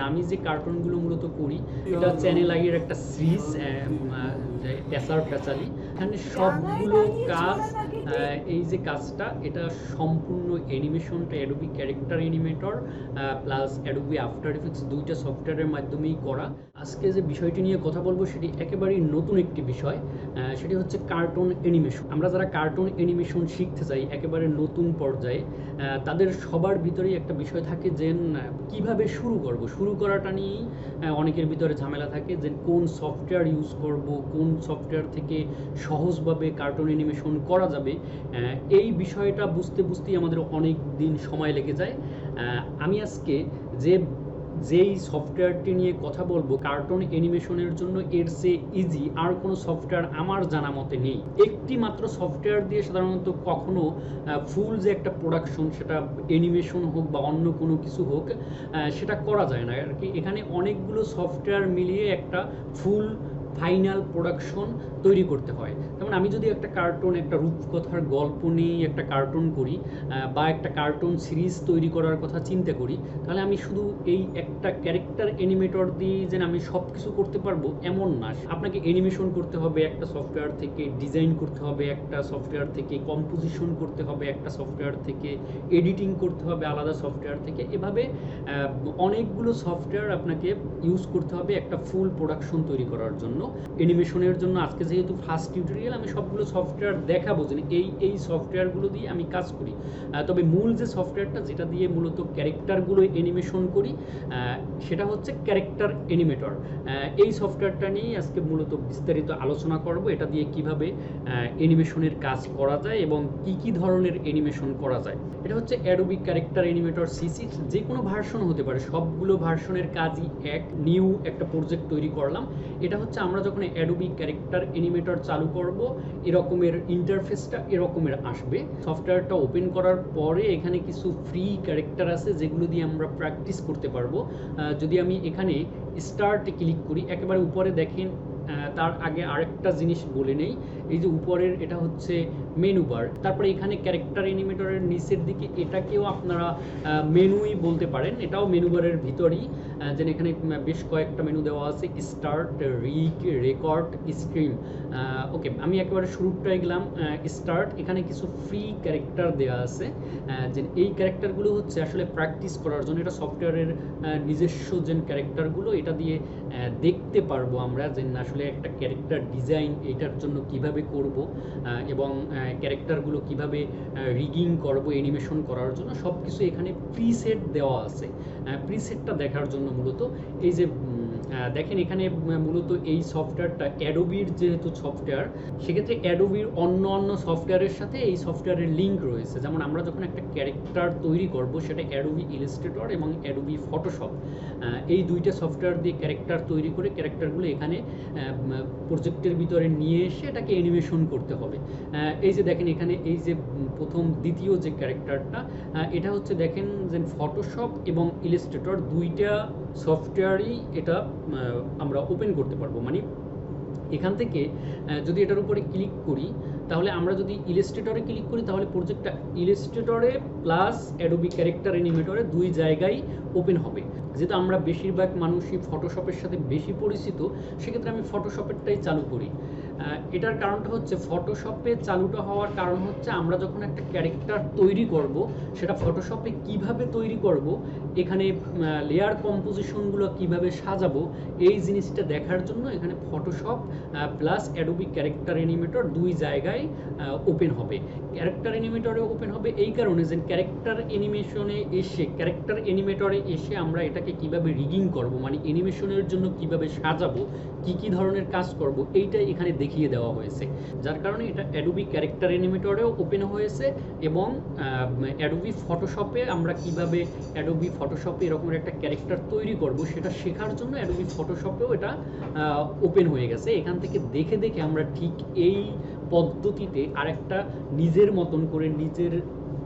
আমি যে কার্টুনগুলো মূলত করি এটা চ্যানেল আইয়ের একটা সিরিজ পেশার পেঁচালি, এখানে সবগুলো কাজ এই যে কাজটা এটা সম্পূর্ণ অ্যানিমেশনটা Adobe character animator plus Adobe after effects দুইটা সফটওয়্যারের মাধ্যমেই করা। আজকে যে বিষয়টি নিয়ে কথা বলবো সেটি একেবারেই নতুন একটি বিষয়, সেটি হচ্ছে কার্টুন অ্যানিমেশন। আমরা যারা কার্টুন অ্যানিমেশন শিখতে চাই একেবারে নতুন পর্যায়ে, তাদের সবার ভিতরেই একটা বিষয় থাকে যে কিভাবে শুরু করাটা নিয়েই অনেকের ভিতরে ঝামেলা থাকে যে কোন সফটওয়্যার ইউজ করব, কোন সফটওয়্যার থেকে সহজভাবে কার্টুন অ্যানিমেশন করা যাবে। এই বিষয়টা বুঝতেই আমাদের অনেক দিন সময় লেগে যায়। আমি আজকে যেই সফটওয়্যারটি নিয়ে কথা বলবো কার্টুন অ্যানিমেশনের জন্য এর চেয়ে ইজি আর কোনো সফটওয়্যার আমার জানা মতে নেই। একটি মাত্র সফটওয়্যার দিয়ে সাধারণত কখনো ফুল যে একটা প্রোডাকশন, সেটা অ্যানিমেশন হোক বা অন্য কোনো কিছু হোক, সেটা করা যায় না আর কি। এখানে অনেকগুলো সফটওয়্যার মিলিয়ে একটা ফুল ফাইনাল প্রোডাকশন তৈরি করতে হয়। যেমন আমি যদি একটা কার্টুন, একটা রূপকথার গল্প নিয়ে একটা কার্টুন করি বা একটা কার্টুন সিরিজ তৈরি করার কথা চিন্তা করি, তাহলে আমি শুধু এই একটা ক্যারেক্টার অ্যানিমেটর দিয়ে যেন আমি সব কিছু করতে পারবো এমন না। আপনাকে অ্যানিমেশন করতে হবে একটা সফটওয়্যার থেকে, ডিজাইন করতে হবে একটা সফটওয়্যার থেকে, কম্পোজিশন করতে হবে একটা সফটওয়্যার থেকে, এডিটিং করতে হবে আলাদা সফটওয়্যার থেকে। এভাবে অনেকগুলো সফটওয়্যার আপনাকে ইউজ করতে হবে একটা ফুল প্রোডাকশন তৈরি করার জন্য। অ্যানিমেশনের জন্য আজকে যেহেতু ফার্স্ট টিউটোরিয়াল, আমি সবগুলো সফটওয়্যার দেখাবো যে এই সফটওয়্যারগুলো দিয়ে আমি কাজ করি। তবে মূল যে সফটওয়্যারটা যেটা দিয়ে মূলত ক্যারেক্টারগুলো অ্যানিমেশন করি সেটা হচ্ছে ক্যারেক্টার অ্যানিমেটর। এই সফটওয়্যারটা নিয়ে আজকে মূলত বিস্তারিত আলোচনা করব, এটা দিয়ে কিভাবে অ্যানিমেশনের কাজ করা যায় এবং কি ধরনের অ্যানিমেশন করা যায়। এটা হচ্ছে অ্যাডোবি ক্যারেক্টার অ্যানিমেটর সিসি, যে কোনো ভার্সন হতে পারে, সবগুলো ভার্সনের কাজই এক। নিউ একটা প্রজেক্ট তৈরি করলাম। এটা হচ্ছে আমরা যখন অ্যাডোবি ক্যারেক্টার অ্যানিমেটর চালু করব এরকমের ইন্টারফেসটা এরকমের আসবে। সফটওয়্যারটা ওপেন করার পরে এখানে কিছু ফ্রি ক্যারেক্টার আছে যেগুলো দিয়ে আমরা প্র্যাকটিস করতে পারবো। যদি আমি এখানে স্টার্টে ক্লিক করি, একেবারে উপরে দেখেন, তার আগে আরেকটা জিনিস বলে নেই, এই যে উপরের এটা হচ্ছে মেনু বার, তারপরে এখানে ক্যারেক্টার অ্যানিমেটরের নিচের দিকে এটাকেও আপনারা মেনুই বলতে পারেন, এটাও মেনু বারের ভিতরেই। যেন এখানে বেশ কয়েকটা মেনু দেওয়া আছে, স্টার্ট, রেকর্ড, স্ক্রিন। ওকে, আমি একেবারে শুরুটায় গেলাম স্টার্ট। এখানে কিছু ফ্রি ক্যারেক্টার দেওয়া আছে, যে এই ক্যারেক্টারগুলো হচ্ছে আসলে প্র্যাকটিস করার জন্য। এটা সফটওয়্যারের নিজস্ব যে ক্যারেক্টারগুলো, এটা দিয়ে দেখতে পারবো আমরা যে আসলে একটা ক্যারেক্টার ডিজাইন এটার জন্য কিভাবে করব এবং ক্যারেক্টারগুলো কিভাবে রিগিং করব অ্যানিমেশন করার জন্য, সব কিছু এখানে প্রিসেট দেওয়া আছে। প্রিসেটটা দেখার জন্য মূলত এই যে দেখেন, এখানে মূলত এই সফটওয়্যারটা অ্যাডোবির যেহেতু সফটওয়্যার, সেক্ষেত্রে অ্যাডোবির অন্য সফটওয়্যারের সাথে এই সফটওয়্যারের লিঙ্ক রয়েছে। যেমন আমরা যখন একটা ক্যারেক্টার তৈরি করব, সেটা অ্যাডোবি ইলাস্ট্রেটর এবং অ্যাডোবি ফটোশপ, এই দুইটা সফটওয়্যার দিয়ে ক্যারেক্টার তৈরি করে ক্যারেক্টারগুলো এখানে প্রজেক্টের ভিতরে নিয়ে এসে এটাকে অ্যানিমেশন করতে হবে। এই যে দেখেন এখানে এই যে দ্বিতীয় যে ক্যারেক্টারটা, এটা হচ্ছে দেখেন যে ফটোশপ এবং ইলাস্ট্রেটর দুইটা সফটওয়্যারই এটা আমরা ওপেন করতে পারবো। মানে এখান থেকে যদি এটার উপরে ক্লিক করি, তাহলে আমরা যদি ইলাস্ট্রেটরে ক্লিক করি তাহলে প্রজেক্টটা ইলাস্ট্রেটরে প্লাস অ্যাডোবি ক্যারেক্টার অ্যানিমেটরে দুই জায়গায় ওপেন হবে। যেহেতু আমরা বেশিরভাগ মানুষই ফটোশপের সাথে বেশি পরিচিত, সেক্ষেত্রে আমি ফটোশপেরটাই চালু করি। এটার কারণটা হচ্ছে, ফটোশপে চালুটা হওয়ার কারণ হচ্ছে আমরা যখন একটা ক্যারেক্টার তৈরি করব সেটা ফটোশপে কিভাবে তৈরি করব, এখানে লেয়ার কম্পোজিশনগুলো কিভাবে সাজাবো, এই জিনিসটা দেখার জন্য এখানে Photoshop plus Adobe character animator দুই জায়গায় ওপেন হবে। ক্যারেক্টার অ্যানিমেটরে ওপেন হবে এই কারণে যে ক্যারেক্টার অ্যানিমেটরে এসে আমরা এটাকে কিভাবে রিগিং করব, মানে অ্যানিমেশনের জন্য কিভাবে সাজাবো, কি ধরনের কাজ করব, এইটা এখানে দেখিয়ে দেওয়া হয়েছে। যার কারণে এটা অ্যাডোবি ক্যারেক্টার অ্যানিমেটরেও ওপেন হয়েছে এবং অ্যাডোবি ফটোশপে আমরা কিভাবে অ্যাডোবি ফটোশপে এরকম একটা ক্যারেক্টার তৈরি করব সেটা শেখার জন্য অ্যাডোবি ফটোশপেও এটা ওপেন হয়ে গেছে। এখান থেকে দেখে আমরা ঠিক এই পদ্ধতিতে আরেকটা নিজের মতন করে নিজের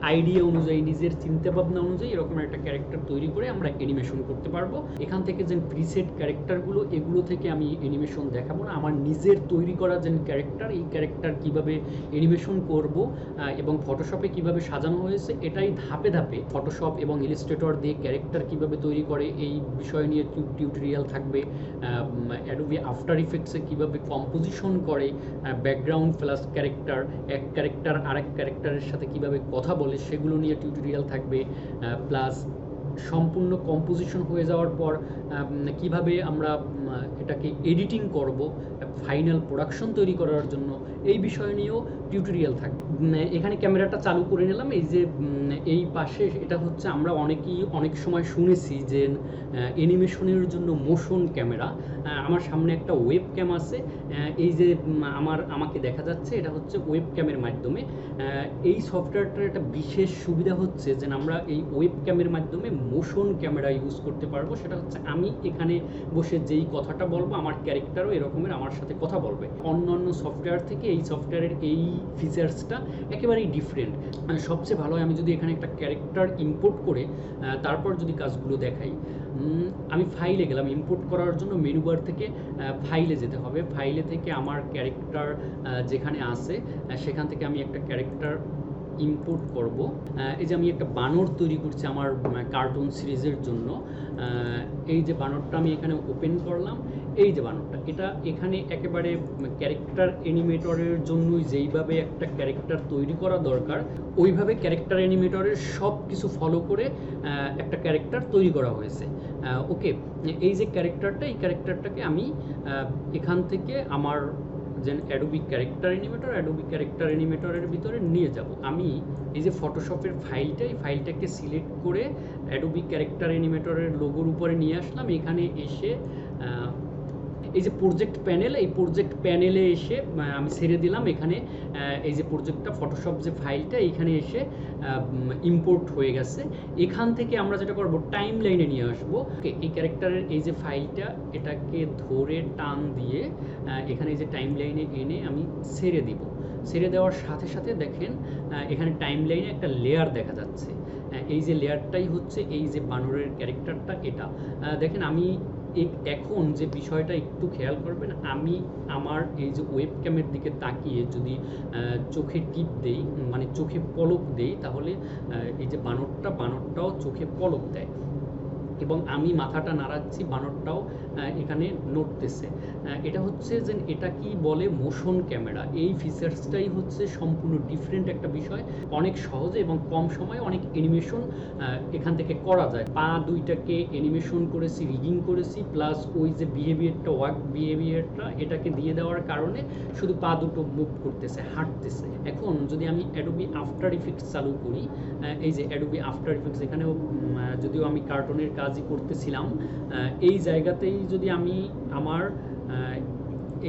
আইডিয়া অনুযায়ী, নিজের চিন্তাভাবনা অনুযায়ী এরকম একটা ক্যারেক্টার তৈরি করে আমরা অ্যানিমেশন করতে পারবো। এখান থেকে যে প্রিসেট ক্যারেক্টারগুলো, এগুলো থেকে আমি অ্যানিমেশন দেখাবো না। আমার নিজের তৈরি করা যে ক্যারেক্টার, এই ক্যারেক্টার কীভাবে অ্যানিমেশন করব এবং ফটোশপে কিভাবে সাজানো হয়েছে, এটাই ধাপে ধাপে ফটোশপ এবং ইলাস্ট্রেটর দিয়ে ক্যারেক্টার কিভাবে তৈরি করে এই বিষয় নিয়ে টিউটোরিয়াল থাকবে। অ্যাডোবি আফটার ইফেক্টসে কীভাবে কম্পোজিশন করে, ব্যাকগ্রাউন্ড প্লাস ক্যারেক্টার, এক ক্যারেক্টার আরেক ক্যারেক্টারের সাথে কিভাবে কথা বলে সেগুলো নিয়ে টিউটোরিয়াল থাকবে। প্লাস সম্পূর্ণ কম্পোজিশন হয়ে যাওয়ার পর কিভাবে আমরা এটাকে এডিটিং করব ফাইনাল প্রোডাকশন তৈরি করার জন্য, এই বিষয় নিয়েও টিউটোরিয়াল থাকবে। এখানে ক্যামেরাটা চালু করে নিলাম। এই যে এই পাশে, এটা হচ্ছে আমরা অনেক সময় শুনেছি যে অ্যানিমেশনের জন্য মোশন ক্যামেরা। আমার সামনে একটা ওয়েব ক্যাম আছে, এই যে আমাকে দেখা যাচ্ছে, এটা হচ্ছে ওয়েব ক্যামের মাধ্যমে। এই সফটওয়্যারটার একটা বিশেষ সুবিধা হচ্ছে যে আমরা এই ওয়েব ক্যামের মাধ্যমে মোশন ক্যামেরা ইউজ করতে পারবো। সেটা হচ্ছে আমি এখানে বসে যেই কথাটা বলবো, আমার ক্যারেক্টারও এরকমের আমার সাথে কথা বলবে। অন্যান্য সফটওয়্যার থেকে এই সফটওয়্যারের এই ফিচার্সটা একেবারেই ডিফারেন্ট। সবচেয়ে ভালো হয় আমি যদি এখানে একটা ক্যারেক্টার ইম্পোর্ট করে তারপর যদি কাজগুলো দেখাই। আমি ফাইলে গেলাম, ইম্পোর্ট করার জন্য মেনু বার থেকে ফাইলে যেতে হবে। ফাইলে থেকে আমার ক্যারেক্টার যেখানে আছে সেখান থেকে আমি একটা ক্যারেক্টার ইম্পোর্ট করব। এই যে আমি একটা বানর তৈরি করছি আমার কার্টুন সিরিজের জন্য। এই যে বানরটা আমি এখানে ওপেন করলাম, এই যে বানরটা, এটা এখানে একেবারে ক্যারেক্টার অ্যানিমেটরের জন্যই যেইভাবে একটা ক্যারেক্টার তৈরি করা দরকার, ওইভাবে ক্যারেক্টার অ্যানিমেটরের সব কিছু ফলো করে একটা ক্যারেক্টার তৈরি করা হয়েছে। ওকে, এই যে ক্যারেক্টারটা, এই ক্যারেক্টারটাকে আমি এখান থেকে আমার যে অ্যাডোবি ক্যারেক্টার অ্যানিমেটরের ভিতরে নিয়ে যাব। আমি এই যে ফটোশপের ফাইলটা, এই ফাইলটাকে সিলেক্ট করে অ্যাডোবি ক্যারেক্টার অ্যানিমেটরের লোগোর উপরে নিয়ে আসলাম। এখানে এসে এই যে প্রজেক্ট প্যানেল, এই প্রজেক্ট প্যানেলে এসে আমি ছেড়ে দিলাম। এখানে এই যে প্রজেক্টটা, ফটোশপ যে ফাইলটা, এইখানে এসে ইম্পোর্ট হয়ে গেছে। এখান থেকে আমরা যেটা করব, টাইম লাইনে নিয়ে আসবো। এই ক্যারেক্টারের এই যে ফাইলটা, এটাকে ধরে টান দিয়ে এখানে এই যে টাইম লাইনে এনে আমি ছেড়ে দিব। ছেড়ে দেওয়ার সাথে সাথে দেখেন এখানে টাইম লাইনে একটা লেয়ার দেখা যাচ্ছে। এই যে লেয়ারটাই হচ্ছে এই যে বানরের ক্যারেক্টারটা। এটা দেখেন, আমি এখন যে বিষয়টা একটু খেয়াল করবেন, আমি আমার এই যে ওয়েব ক্যামের দিকে তাকিয়ে যদি চোখে টিপ দেই, মানে চোখে পলক দেই, তাহলে এই যে বানরটাও চোখে পলক দেয় এবং আমি মাথাটা নাড়াচ্ছি, বানরটাও এখানে নড়তেছে। এটা হচ্ছে যে এটা কি বলে মোশন ক্যামেরা। এই ফিচার্সটাই হচ্ছে সম্পূর্ণ ডিফারেন্ট একটা বিষয়। অনেক সহজে এবং কম সময়ে অনেক অ্যানিমেশন এখান থেকে করা যায়। পা দুইটাকে অ্যানিমেশন করেছি, রিগিং করেছি, প্লাস ওই যে বিহেভিয়ারটা এটাকে দিয়ে দেওয়ার কারণে শুধু পা দুটো মুভ করতেছে, হাঁটতেছে। এখন যদি আমি অ্যাডোবি আফটার ইফেক্টস চালু করি, এই যে অ্যাডোবি আফটার ইফেক্টস, এখানেও যদিও আমি কার্টুনের কাজই করতেছিলাম, এই জায়গাতেই যদি আমি আমার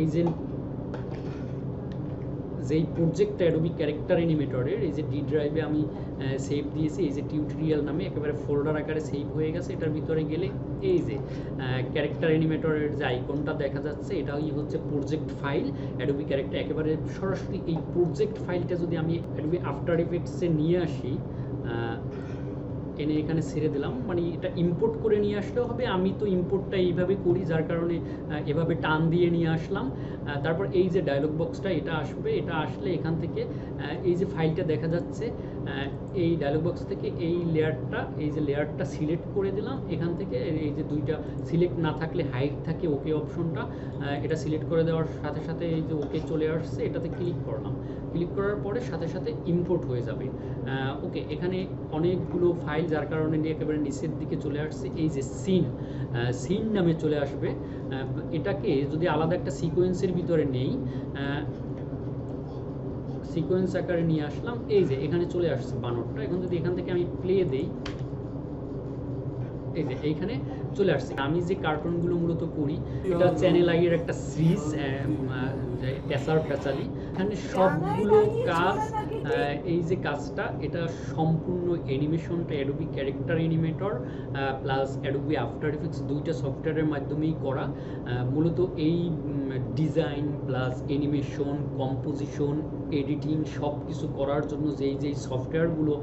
এই যেই প্রজেক্টটা অ্যাডোবি ক্যারেক্টার অ্যানিমেটরের, এই যে ডি ড্রাইভে আমি সেভ দিয়েছি, এই যে টিউটোরিয়াল নামে একেবারে ফোল্ডার আকারে সেভ হয়ে গেছে। এটার ভিতরে গেলে এই যে ক্যারেক্টার অ্যানিমেটরের যে আইকনটা দেখা যাচ্ছে, এটাই হচ্ছে প্রজেক্ট ফাইল অ্যাডোবি ক্যারেক্টার। একেবারে সরাসরি এই প্রজেক্ট ফাইলটা যদি আমি অ্যাডোবি আফটার ইফেক্টসে নিয়ে আসি, এনে এখানে ছেড়ে দিলাম, মানে এটা ইম্পোর্ট করে নিয়ে আসলেও হবে। আমি তো ইম্পোর্টটা এইভাবে করি, যার কারণে এভাবে টান দিয়ে নিয়ে আসলাম। তারপর এই যে ডায়লগ বক্সটা, এটা আসবে। এটা আসলে এখান থেকে এই যে ফাইলটা দেখা যাচ্ছে, এই ডায়লগ বক্স থেকে এই যে লেয়ারটা সিলেক্ট করে দিলাম। এখান থেকে এই যে দুইটা সিলেক্ট না থাকলে হাইড থাকে, ওকে অপশনটা, এটা সিলেক্ট করে দেওয়ার সাথে সাথে এই যে ওকে চলে আসছে, এটাতে ক্লিক করলাম। ক্লিক করার পরে সাথে সাথে ইম্পোর্ট হয়ে যাবে। ওকে, এখানে অনেকগুলো ফাইল, যার কারণে একেবারে নিচের দিকে চলে আসছে। এই যে সিন নামে চলে আসবে। এটাকে যদি আলাদা একটা সিকোয়েন্সের ভিতরে নেই, সিকোয়েন্স আকারে নিয়ে আসলাম। এই যে এখানে চলে আসছে বানরটা। এখন যদি এখান থেকে আমি প্লে দেই, এই যে এইখানে চলে আসছে। আমি যে কার্টুনগুলো মূলত করি, এটা চ্যানেল আইয়ের একটা সিরিজ, প্যাচালি। এখানে সবগুলো কাজ এই যে কাজটা, এটা সম্পূর্ণ অ্যানিমেশনটা Adobe character animator plus Adobe after effects দুইটা সফটওয়্যারের মাধ্যমেই করা। মূলত এই design plus animation, composition, editing সব কিছু করার জন্য যেই সফটওয়্যারগুলো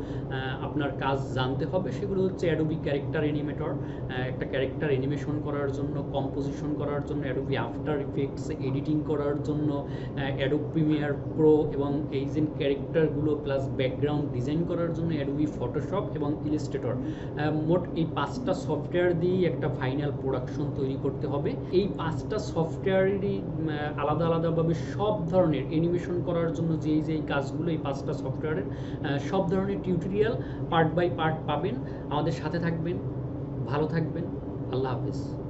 আপনার কাজ জানতে হবে সেগুলো হচ্ছে অ্যাডোবি ক্যারেক্টার অ্যানিমেটর, একটা ক্যারেক্টার অ্যানিমেশন করার জন্য, কম্পোজিশন করার জন্য অ্যাডোবি আফটার ইফেক্টস, এডিটিং করার জন্য অ্যাডোব প্রিমিয়ার প্রো, এবং এই যে ক্যারেক্টারগুলো প্লাস ব্যাকগ্রাউন্ড ডিজাইন করার জন্য অ্যাডোবি ফটোশপ এবং ইলাস্ট্রেটর। মোট এই 5টা সফটওয়্যার দিয়েই একটা ফাইনাল প্রোডাকশন তৈরি করতে হবে। এই 5টা সফটওয়্যারেরই আলাদা আলাদাভাবে সব ধরনের অ্যানিমেশন করার জন্য যেই কাজগুলো এই 5টা সফটওয়্যারের সব ধরনের টিউটোরিয়াল পার্ট বাই পার্ট পাবেন। আমাদের সাথে থাকবেন, ভালো থাকবেন, আল্লাহ হাফেজ।